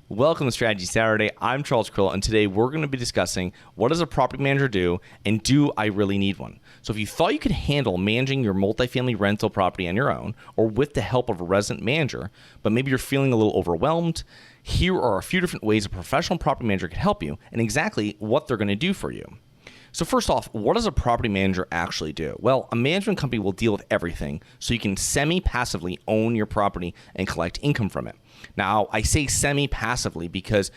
Welcome to Strategy Saturday. I'm Charles Carillo, and today we're going to be discussing what does a property manager do, and do I really need one? So if you thought you could handle managing your multifamily rental property on your own or with the help of a resident manager, but maybe you're feeling a little overwhelmed, here are a few different ways a professional property manager can help you and exactly what they're going to do for you. So first off, what does a property manager actually do? Well, a management company will deal with everything so you can semi-passively own your property and collect income from it. Now, I say semi-passively because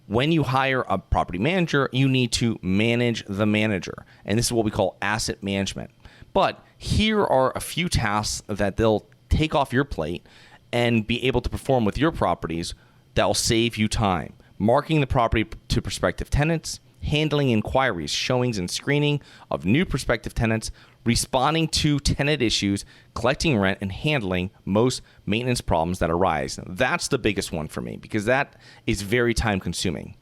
when you hire a property manager, you need to manage the manager, and this is what we call asset management. But here are a few tasks that they'll take off your plate and be able to perform with your properties that will save you time. Marketing the property to prospective tenants, handling inquiries, showings, and screening of new prospective tenants, responding to tenant issues, collecting rent, and handling most maintenance problems that arise. That's the biggest one for me because that is very time consuming.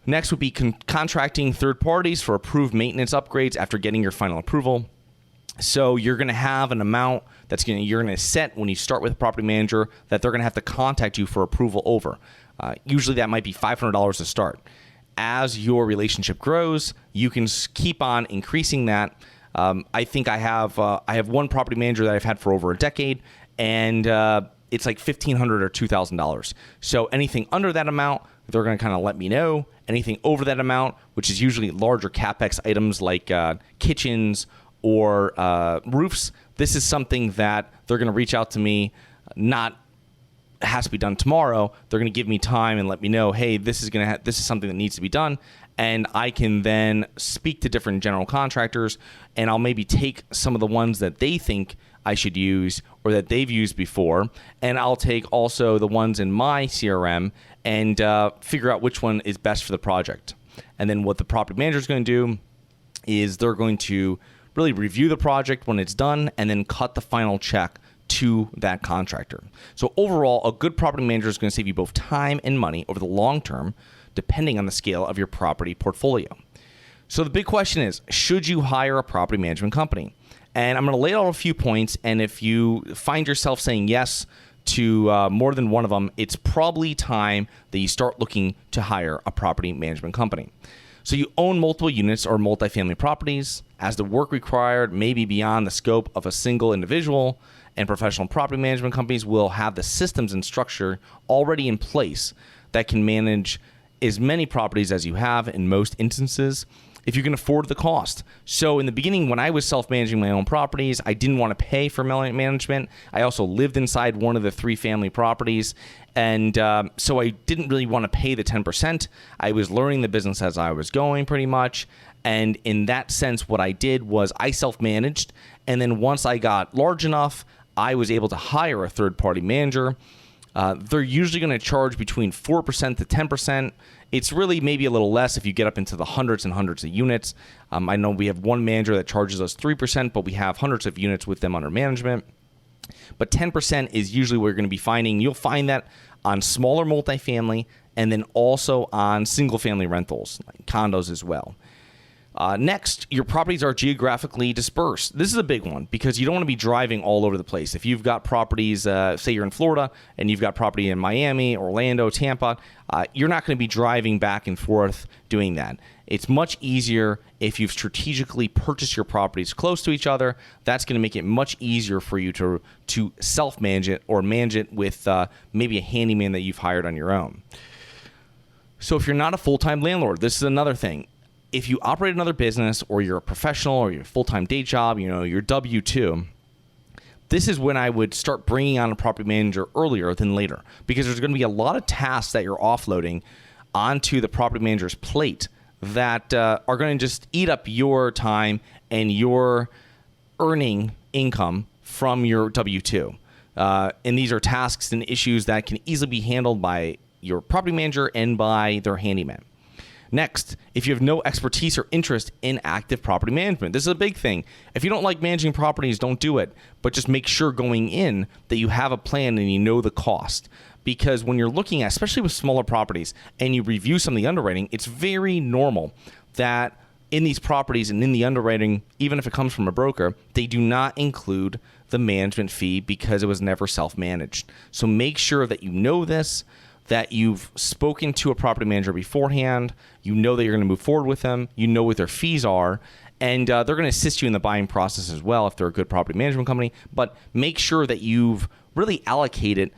Next would be contracting third parties for approved maintenance upgrades after getting your final approval. So you're going to have an amount you're going to set when you start with a property manager that they're going to have to contact you for approval over. Usually that might be $500 to start. As your relationship grows, you can keep on increasing that. I think I have one property manager that I've had for over a decade, and it's like $1,500 or $2,000. So anything under that amount, they're going to kind of let me know. Anything over that amount, which is usually larger CapEx items like kitchens or roofs, this is something that they're going to reach out to me, not has to be done tomorrow. They're going to give me time and let me know, hey, this is something that needs to be done, and I can then speak to different general contractors, and I'll maybe take some of the ones that they think I should use or that they've used before, and I'll take also the ones in my CRM and figure out which one is best for the project. And then what the property manager is going to do is they're going to really review the project when it's done and then cut the final check to that contractor. So overall, a good property manager is going to save you both time and money over the long term, depending on the scale of your property portfolio. So the big question is, should you hire a property management company? And I'm going to lay out a few points, and if you find yourself saying yes to more than one of them, it's probably time that you start looking to hire a property management company. So you own multiple units or multifamily properties, as the work required may be beyond the scope of a single individual, and professional property management companies will have the systems and structure already in place that can manage as many properties as you have in most instances if you can afford the cost. So in the beginning, when I was self-managing my own properties, I didn't want to pay for management. I also lived inside one of the 3 family properties, and so I didn't really want to pay the 10%. I was learning the business as I was going pretty much, and in that sense, what I did was I self-managed, and then once I got large enough, I was able to hire a third-party manager. They're usually going to charge between 4% to 10%. It's really maybe a little less if you get up into the hundreds and hundreds of units. I know we have one manager that charges us 3%, but we have hundreds of units with them under management. But 10% is usually what you're going to be finding. You'll find that on smaller multifamily and then also on single-family rentals, like condos as well. Next, your properties are geographically dispersed. This is a big one because you don't want to be driving all over the place. If you've got properties, say you're in Florida and you've got property in Miami, Orlando, Tampa, you're not going to be driving back and forth doing that. It's much easier if you've strategically purchased your properties close to each other. That's going to make it much easier for you to self-manage it or manage it with maybe a handyman that you've hired on your own. So if you're not a full-time landlord, this is another thing. If you operate another business or you're a professional or you're a full-time day job, you're W-2, this is when I would start bringing on a property manager earlier than later because there's going to be a lot of tasks that you're offloading onto the property manager's plate that are going to just eat up your time and your earning income from your W-2. And these are tasks and issues that can easily be handled by your property manager and by their handyman. Next, if you have no expertise or interest in active property management, this is a big thing. If you don't like managing properties, don't do it. But just make sure going in that you have a plan and you know the cost. Because when you're looking at, especially with smaller properties, and you review some of the underwriting, it's very normal that in these properties and in the underwriting, even if it comes from a broker, they do not include the management fee because it was never self-managed. So make sure that you know this, that you've spoken to a property manager beforehand. You know that you're going to move forward with them. You know what their fees are. And they're going to assist you in the buying process as well if they're a good property management company. But make sure that you've really allocated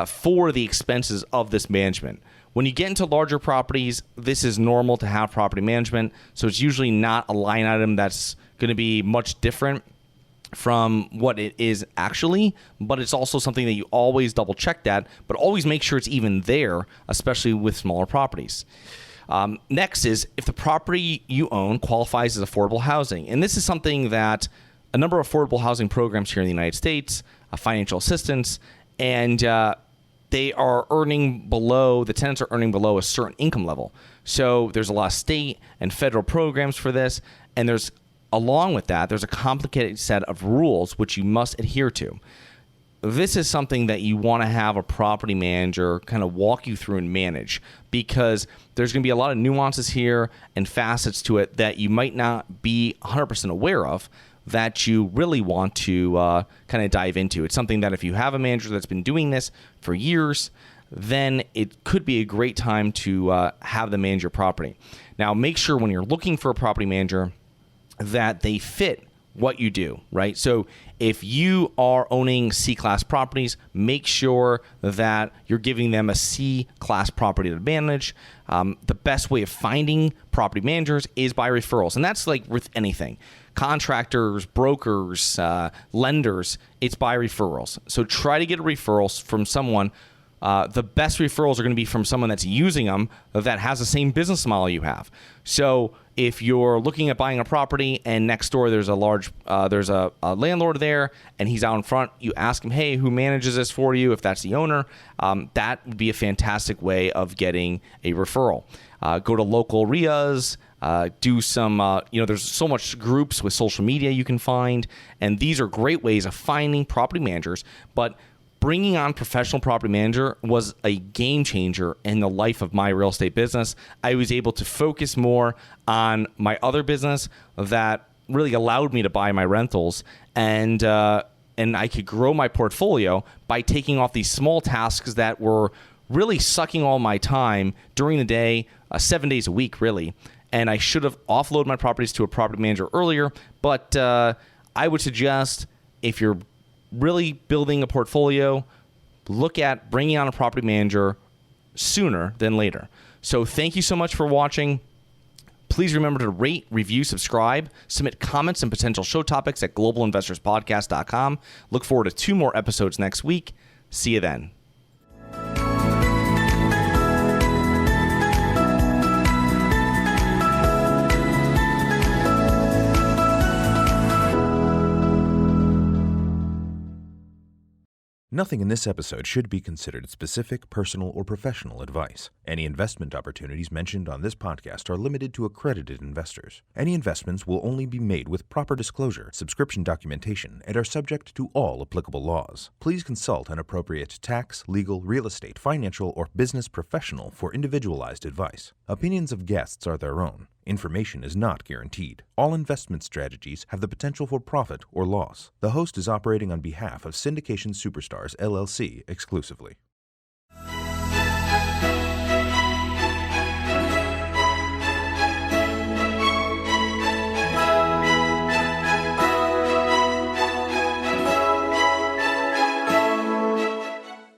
for the expenses of this management. When you get into larger properties, this is normal to have property management. So it's usually not a line item that's going to be much different from what it is actually, but it's also something that you always double check that, but always make sure it's even there, especially with smaller properties. Next is if the property you own qualifies as affordable housing. And this is something that a number of affordable housing programs here in the United States, financial assistance, and the tenants are earning below a certain income level. So there's a lot of state and federal programs for this, and along with that, there's a complicated set of rules which you must adhere to. This is something that you want to have a property manager kind of walk you through and manage, because there's going to be a lot of nuances here and facets to it that you might not be 100% aware of that you really want to kind of dive into. It's something that if you have a manager that's been doing this for years, then it could be a great time to have them manage your property. Now, make sure when you're looking for a property manager that they fit what you do, right? So if you are owning C-class properties, make sure that you're giving them a C-class property to manage. The best way of finding property managers is by referrals. And that's like with anything. Contractors, brokers, lenders, it's by referrals. So try to get referrals from someone. The best referrals are going to be from someone that's using them that has the same business model you have. So if you're looking at buying a property and next door there's a landlord there and he's out in front, you ask him, hey, who manages this for you? If that's the owner, that would be a fantastic way of getting a referral. Go to local RIAs, do some, there's so much groups with social media you can find, and these are great ways of finding property managers. But bringing on professional property manager was a game changer in the life of my real estate business. I was able to focus more on my other business that really allowed me to buy my rentals, and I could grow my portfolio by taking off these small tasks that were really sucking all my time during the day, 7 days a week, really. And I should have offloaded my properties to a property manager earlier, but I would suggest if you're really building a portfolio, look at bringing on a property manager sooner than later. So thank you so much for watching. Please remember to rate, review, subscribe, submit comments and potential show topics at globalinvestorspodcast.com. Look forward to 2 more episodes next week. See you then. Nothing in this episode should be considered specific, personal, or professional advice. Any investment opportunities mentioned on this podcast are limited to accredited investors. Any investments will only be made with proper disclosure, subscription documentation, and are subject to all applicable laws. Please consult an appropriate tax, legal, real estate, financial, or business professional for individualized advice. Opinions of guests are their own. Information is not guaranteed. All investment strategies have the potential for profit or loss. The host is operating on behalf of Syndication Superstars, LLC exclusively.